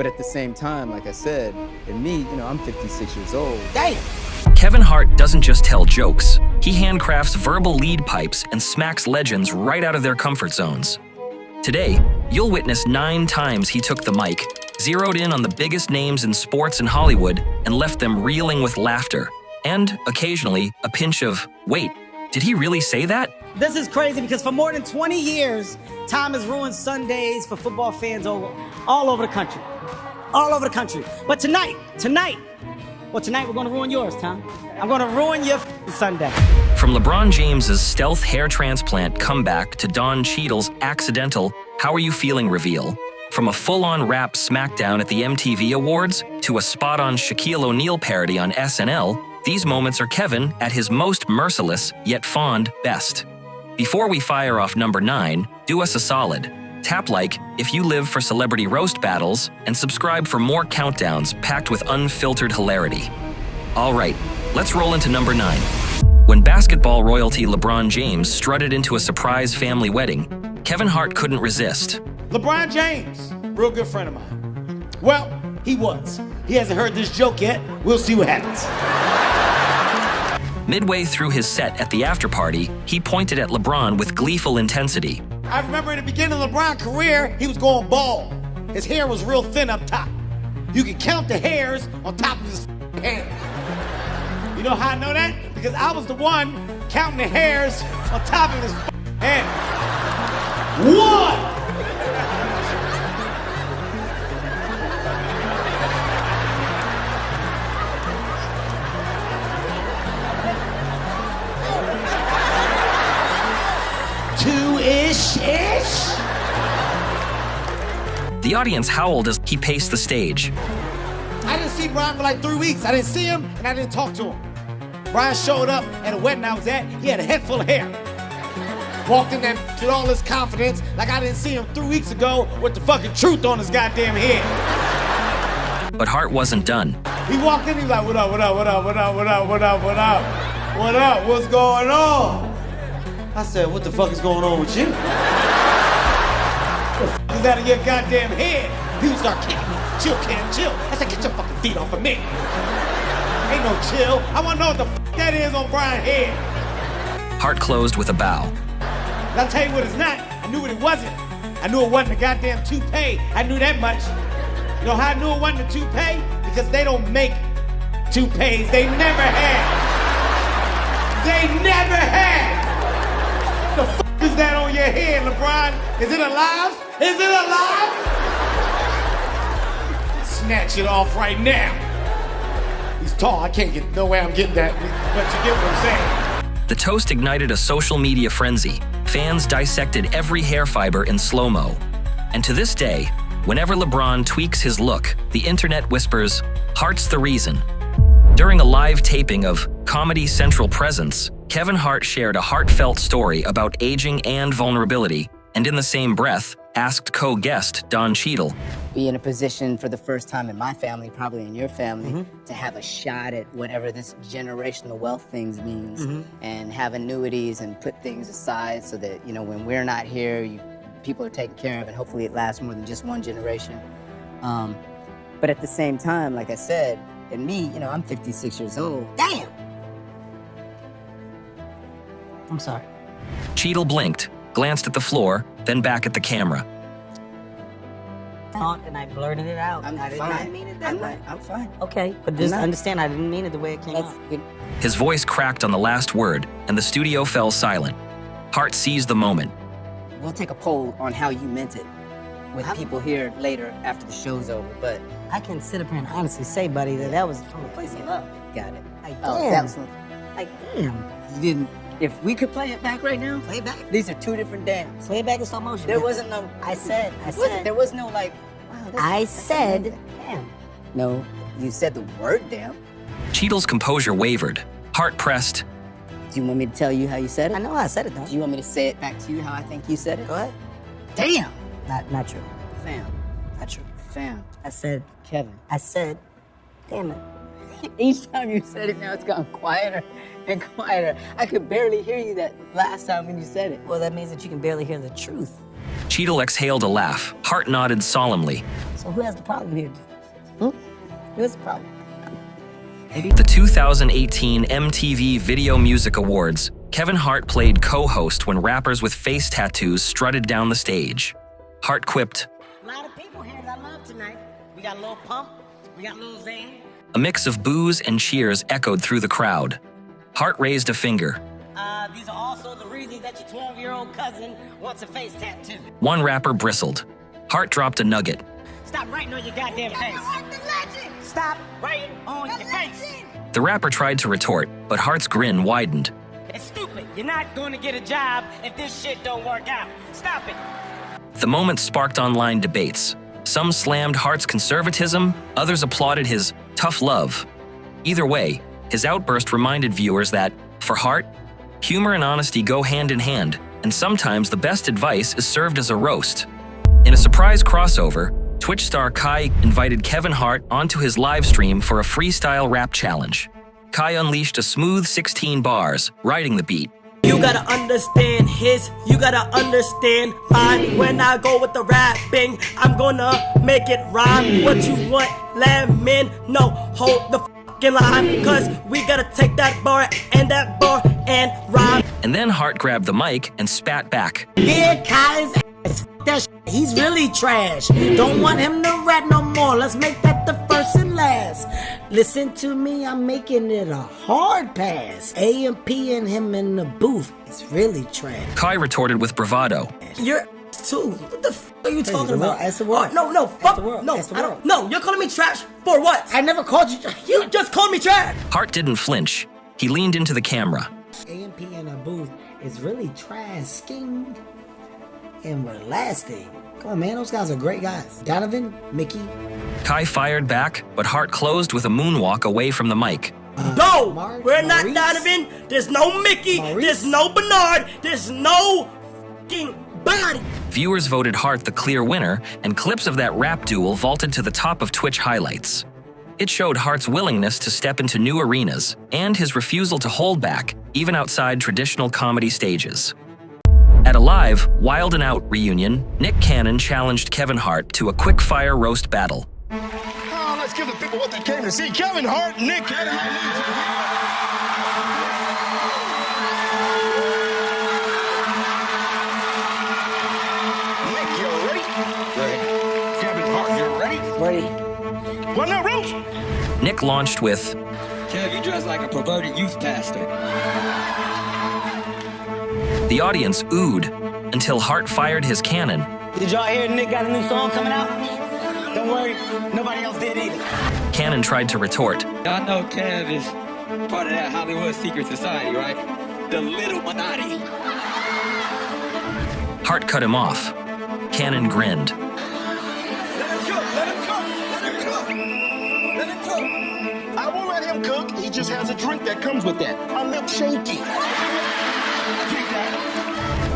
But at the same time, like I said, in me, I'm 56 years old. Damn! Kevin Hart doesn't just tell jokes. He handcrafts verbal lead pipes and smacks legends right out of their comfort zones. Today, you'll witness 9 times he took the mic, zeroed in on the biggest names in sports and Hollywood, and left them reeling with laughter. And, occasionally, a pinch of, wait, did he really say that? This is crazy because for more than 20 years, Tom has ruined Sundays for football fans all over the country. All over the country. But tonight, we're going to ruin yours, Tom. I'm going to ruin your Sunday. From LeBron James's stealth hair transplant comeback to Don Cheadle's accidental "How are you feeling" reveal, from a full-on rap smackdown at the MTV Awards to a spot-on Shaquille O'Neal parody on SNL, these moments are Kevin at his most merciless yet fond best. Before we fire off number 9, do us a solid. Tap like if you live for celebrity roast battles, and subscribe for more countdowns packed with unfiltered hilarity. All right, let's roll into number 9. When basketball royalty LeBron James strutted into a surprise family wedding, Kevin Hart couldn't resist. LeBron James, real good friend of mine. Well, he was. He hasn't heard this joke yet. We'll see what happens. Midway through his set at the after-party, he pointed at LeBron with gleeful intensity. I remember in the beginning of LeBron's career, he was going bald. His hair was real thin up top. You could count the hairs on top of his head. You know how I know that? Because I was the one counting the hairs on top of his head. 1! Two-ish. The audience howled as he paced the stage. I didn't see Brian for like 3 weeks. I didn't see him and I didn't talk to him. Brian showed up at a wedding I was at. He had a head full of hair. Walked in there with all his confidence like I didn't see him 3 weeks ago with the fucking truth on his goddamn head. But Hart wasn't done. He walked in, he was like, what up, what up, what up, what up, what up, what up, what up? What up, what's going on? I said, what the fuck is going on with you? What the fuck is out of your goddamn head? He was start kicking me. Chill, Cam, chill. I said, get your fucking feet off of me. Ain't no chill. I want to know what the fuck that is on Brian's head. Hart closed with a bow. And I'll tell you what it's not. I knew what it wasn't. I knew it wasn't a goddamn toupee. I knew that much. You know how I knew it wasn't a toupee? Because they don't make toupees. They never have. They never have. What the fuck is that on your head, LeBron? Is it alive? Is it alive? Snatch it off right now. He's tall. I can't get no way I'm getting that. But you get what I'm saying. The toast ignited a social media frenzy. Fans dissected every hair fiber in slow-mo. And to this day, whenever LeBron tweaks his look, the internet whispers, "Hart's the reason." During a live taping of Comedy Central Presents, Kevin Hart shared a heartfelt story about aging and vulnerability, and in the same breath, asked co-guest Don Cheadle, be in a position for the first time in my family, probably in your family, to have a shot at whatever this generational wealth things means, and have annuities and put things aside so that, when we're not here, people are taken care of, and hopefully it lasts more than just one generation. But at the same time, like I said, in me, I'm 56 years old. Damn! I'm sorry. Cheadle blinked, glanced at the floor, then back at the camera. Thought and I blurted it out. I'm I did fine. not mean it that way. I'm fine. Okay, but just understand I didn't mean it the way it came That's out. good. His voice cracked on the last word, and the studio fell silent. Hart seized the moment. We'll take a poll on how you meant it with people here later after the show's over, but... I can sit up here and honestly say, buddy, that was from a place of love. Got it. Like, Oh, damn. that was... Like, damn. You didn't... If we could play it back right now, Play it back. these are two different dams. Play it back in slow motion. There wasn't no... I said. There was no like... Wow, I said, damn. No, you said the word damn. Cheadle's composure wavered. Hart pressed. Do you want me to tell you how you said it? I know I said it though. Do you want me to say it back to you how I think you said it? Go ahead. Damn! Not true. Fam. Not true. Fam. I said, Kevin. I said, damn it. Each time you said it now, it's gotten quieter and quieter. I could barely hear you that last time when you said it. Well, that means that you can barely hear the truth. Cheadle exhaled a laugh. Hart nodded solemnly. So who has the problem here? Who has the problem? The 2018 MTV Video Music Awards, Kevin Hart played co-host when rappers with face tattoos strutted down the stage. Hart quipped, A lot of people here that I love tonight. We got Lil Pump, we got Lil Xan. A mix of boos and cheers echoed through the crowd. Hart raised a finger. These are also the reasons that your 12-year-old cousin wants a face tattoo. One rapper bristled. Hart dropped a nugget. Stop writing on your goddamn face. Stop writing on your face. The rapper tried to retort, but Hart's grin widened. It's stupid. You're not going to get a job if this shit don't work out. Stop it. The moment sparked online debates. Some slammed Hart's conservatism, others applauded his tough love. Either way, his outburst reminded viewers that, for Hart, humor and honesty go hand in hand, and sometimes the best advice is served as a roast. In a surprise crossover, Twitch star Kai invited Kevin Hart onto his live stream for a freestyle rap challenge. Kai unleashed a smooth 16 bars, riding the beat. You gotta understand you gotta understand mine. When I go with the rapping, I'm gonna make it rhyme. What you want, lemon? No, hold the fucking line. Cause we gotta take that bar and rhyme. And then Hart grabbed the mic and spat back. Yeah, Kai's ass. That shit, he's really trash. Don't want him to rap no more. Let's make that the first and last. Listen to me, I'm making it a hard pass. AMP and him in the booth. It's really trash. Kai retorted with bravado. You're too. What the f are you talking about? That's the word. No, fuck. the word. No, That's the I word. don't. No, you're calling me trash for what? I never called you. You just called me trash. Hart didn't flinch. He leaned into the camera. AMP in a booth is really trash, schemed, and we're lasting. Come on, man, those guys are great guys. Donovan, Mickey. Kai fired back, but Hart closed with a moonwalk away from the mic. No, we're not Maurice? Donovan. There's no Mickey. Maurice? There's no Bernard. There's no fucking body. Viewers voted Hart the clear winner, and clips of that rap duel vaulted to the top of Twitch highlights. It showed Hart's willingness to step into new arenas, and his refusal to hold back, even outside traditional comedy stages. At a live Wild 'N Out reunion, Nick Cannon challenged Kevin Hart to a quick-fire roast battle. Oh, let's give the people what they came to see. Kevin Hart, Nick Cannon. Nick, you ready? Ready. Kevin Hart, you ready? Ready? Well, now, roast. Nick launched with, Kev, you dress like a perverted youth pastor. the audience oohed until Hart fired his cannon. Did y'all hear Nick got a new song coming out? Don't worry, nobody else did either. Cannon tried to retort. Y'all know Kev is part of that Hollywood secret society, right? The Little Minati. Hart cut him off. Cannon grinned. Let him cook, let him cook, let him cook. Let him cook. I won't let him cook. He just has a drink that comes with that. A milkshakey.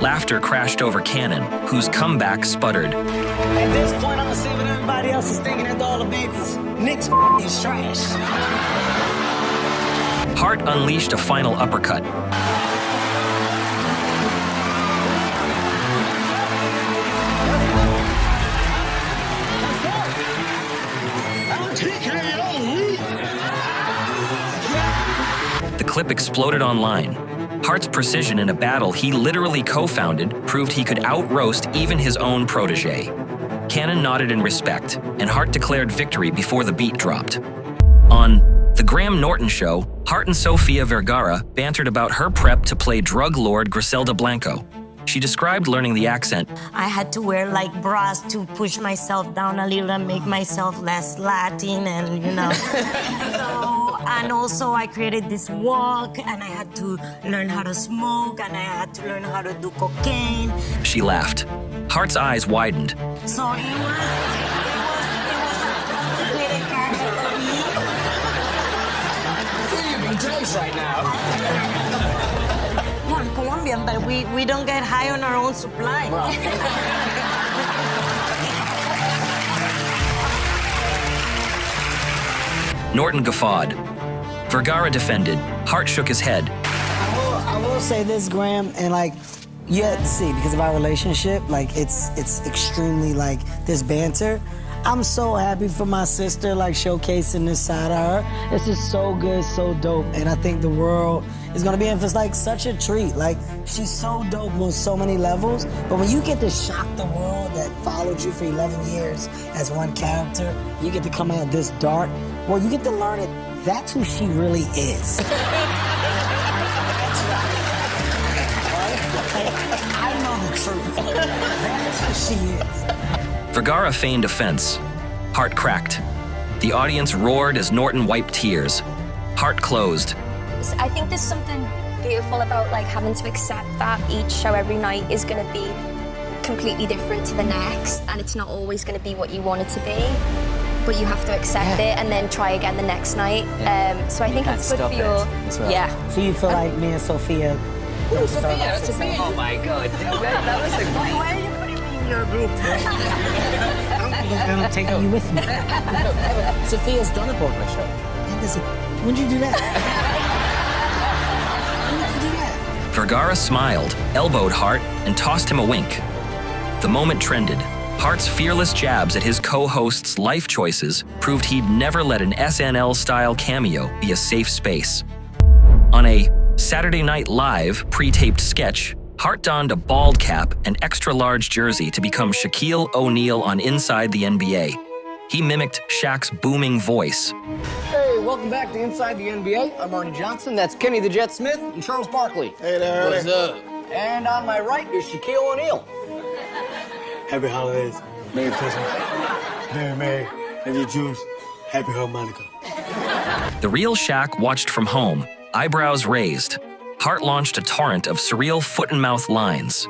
Laughter crashed over Cannon, whose comeback sputtered. At this point, I'm gonna see what everybody else is thinking after all the babies. Nick's is trash. Hart unleashed a final uppercut. The clip exploded online. Hart's precision in a battle he literally co-founded proved he could out-roast even his own protege. Cannon nodded in respect, and Hart declared victory before the beat dropped. On The Graham Norton Show, Hart and Sofia Vergara bantered about her prep to play drug lord Griselda Blanco. She described learning the accent. I had to wear like bras to push myself down a little and make myself less Latin and and also I created this walk and I had to learn how to smoke and I had to learn how to do cocaine. She laughed. Hart's eyes widened. So it was a complicated character for me. Right now. No, I'm Colombian, but we don't get high on our own supply. Norton guffawed. Vergara defended. Hart shook his head. I will say this, Graham, and like, you have to see, because of our relationship, like, it's extremely, like, this banter. I'm so happy for my sister, like showcasing this side of her. This is so good, so dope. And I think the world is gonna be in for like such a treat. Like, she's so dope on so many levels. But when you get to shock the world that followed you for 11 years as one character, you get to come out this dark, well, you get to learn it. That's who she really is. I know the truth. That's who she is. Vergara feigned offense. Hart cracked. The audience roared as Norton wiped tears. Hart closed. I think there's something beautiful about like having to accept that each show every night is going to be completely different to the next, and it's not always going to be what you want it to be, but you have to accept it and then try again the next night. So I think it's good for your So you feel like me and Sophia? Sophia. Oh my God, that was a great. Why are you putting me in your group? I'm taking you with me. Sophia's done a Broadway show. When'd you do that? Vergara smiled, elbowed Hart, and tossed him a wink. The moment trended. Hart's fearless jabs at his co-host's life choices proved he'd never let an SNL-style cameo be a safe space. On a Saturday Night Live pre-taped sketch, Hart donned a bald cap and extra-large jersey to become Shaquille O'Neal on Inside the NBA. He mimicked Shaq's booming voice. Hey, welcome back to Inside the NBA. I'm Arnie Johnson, that's Kenny the Jet Smith, and Charles Barkley. Hey there. What's up? And on my right is Shaquille O'Neal. Happy holidays, Merry Christmas, Merry, and you Jews, Happy Harmonica. The real Shaq watched from home, eyebrows raised. Hart launched a torrent of surreal foot-and-mouth lines.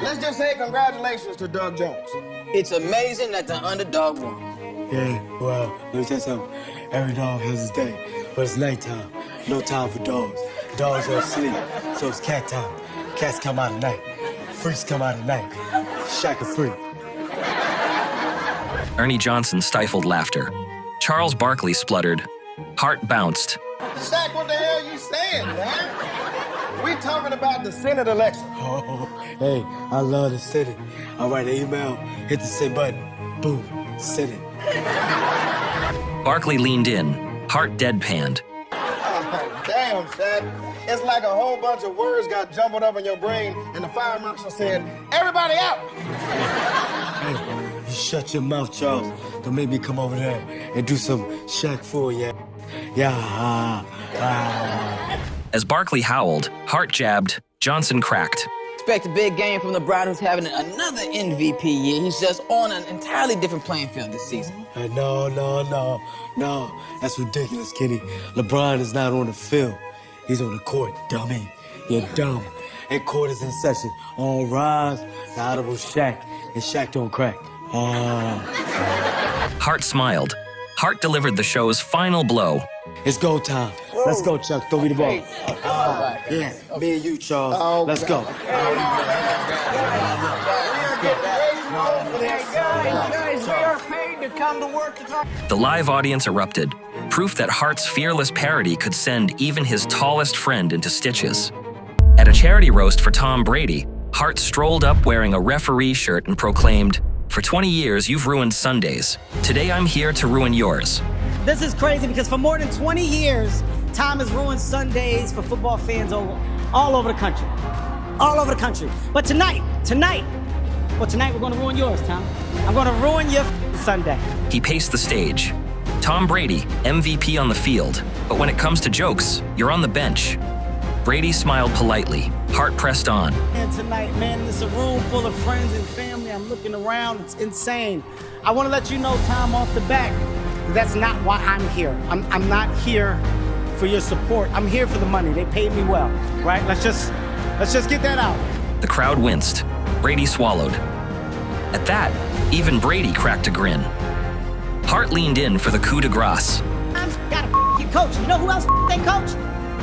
Let's just say congratulations to Doug Jones. It's amazing that the underdog won. Yeah, well, let me tell you something. Every dog has his day, but it's nighttime. No time for dogs. Dogs are asleep, so it's cat time. Cats come out at night. Freaks come out at night. Shaq a freak. Ernie Johnson stifled laughter. Charles Barkley spluttered. Hart bounced. Shaq, what the hell you saying, man? We talking about the Senate election. Oh, hey, I love the Senate. I write an email, hit the send button, boom, Senate. Barkley leaned in. Hart deadpanned. Oh, damn, Shaq. It's like a whole bunch of words got jumbled up in your brain, and the fire marshal said, "Everybody out!" Hey, you shut your mouth, Charles. Don't make me come over there and do some Shaq for you. Yeah. As Barkley howled, Hart jabbed, Johnson cracked. Expect a big game from the Bride who's having another MVP year. He's just on an entirely different playing field this season. No. That's ridiculous, Kenny. LeBron is not on the field. He's on the court, dummy. You're dumb. And court is in session. All rise, the audible Shaq. And Shaq don't crack. Hart smiled. Hart delivered the show's final blow. It's go time. Let's go, Chuck. Throw me the ball. Yeah, me and you, Charles. Let's go. Guys, we are paid to come to work to talk. The live audience erupted, proof that Hart's fearless parody could send even his tallest friend into stitches. At a charity roast for Tom Brady, Hart strolled up wearing a referee shirt and proclaimed, "For 20 years, you've ruined Sundays. Today, I'm here to ruin yours." This is crazy because for more than 20 years, Tom has ruined Sundays for football fans all over the country. All over the country. But tonight we're gonna ruin yours, Tom. I'm gonna ruin your Sunday. He paced the stage. Tom Brady, MVP on the field. But when it comes to jokes, you're on the bench. Brady smiled politely. Hart pressed on. And tonight, man, it's a room full of friends and family. I'm looking around, it's insane. I wanna let you know, Tom, off the back, that's not why I'm here. I'm not here for your support. I'm here for the money. They paid me well, right? Let's just get that out. The crowd winced. Brady swallowed. At that, even Brady cracked a grin. Hart leaned in for the coup de grace. Tom's got a coach. You know who else they coach?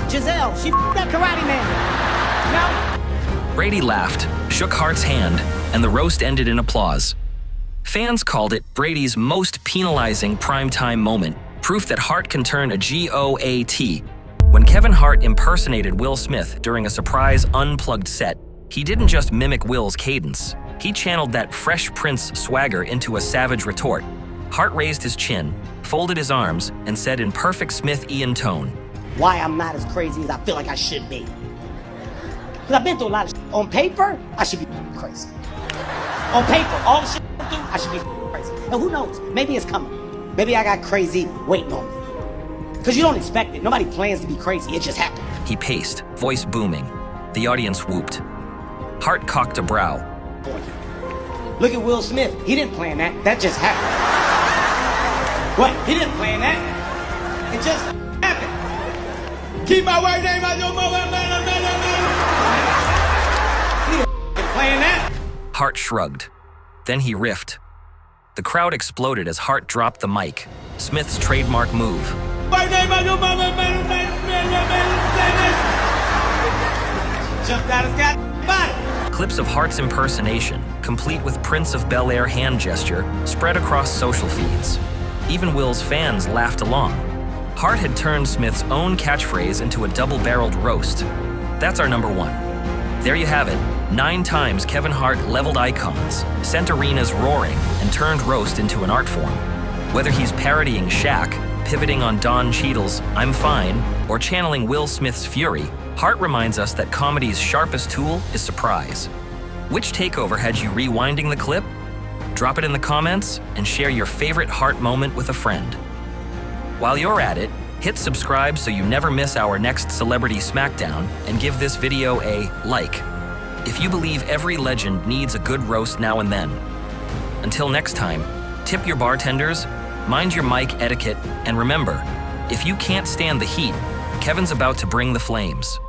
Giselle. She that karate man. No? Brady laughed, shook Hart's hand, and the roast ended in applause. Fans called it Brady's most penalizing primetime moment, proof that Hart can turn a GOAT. When Kevin Hart impersonated Will Smith during a surprise unplugged set, he didn't just mimic Will's cadence, He channeled that Fresh Prince swagger into a savage retort. Hart raised his chin, folded his arms, and said in perfect Smith-Ian tone, Why I'm not as crazy as I feel like I should be. Because I've been through a lot of shit. On paper, I should be crazy. On paper, all the shit I do, I should be crazy. And who knows? Maybe it's coming. Maybe I got crazy waiting on me. Because you don't expect it. Nobody plans to be crazy. It just happened. He paced, voice booming. The audience whooped. Hart cocked a brow. Look at Will Smith. He didn't plan that. That just happened. What? He didn't plan that. It just happened. Keep my white name out your mother. He didn't plan that. Hart shrugged. Then he riffed. The crowd exploded as Hart dropped the mic. Smith's trademark move. White name out your mother. Jumped out his goddamn body. Clips of Hart's impersonation, complete with Prince of Bel-Air hand gesture, spread across social feeds. Even Will's fans laughed along. Hart had turned Smith's own catchphrase into a double-barreled roast. That's our number one. There you have it. 9 times Kevin Hart leveled icons, sent arenas roaring, and turned roast into an art form. Whether he's parodying Shaq, pivoting on Don Cheadle's I'm Fine, or channeling Will Smith's fury, Hart reminds us that comedy's sharpest tool is surprise. Which takeover had you rewinding the clip? Drop it in the comments and share your favorite Hart moment with a friend. While you're at it, hit subscribe so you never miss our next Celebrity Smackdown and give this video a like. If you believe every legend needs a good roast now and then. Until next time, tip your bartenders, mind your mic etiquette, and remember, if you can't stand the heat, Kevin's about to bring the flames.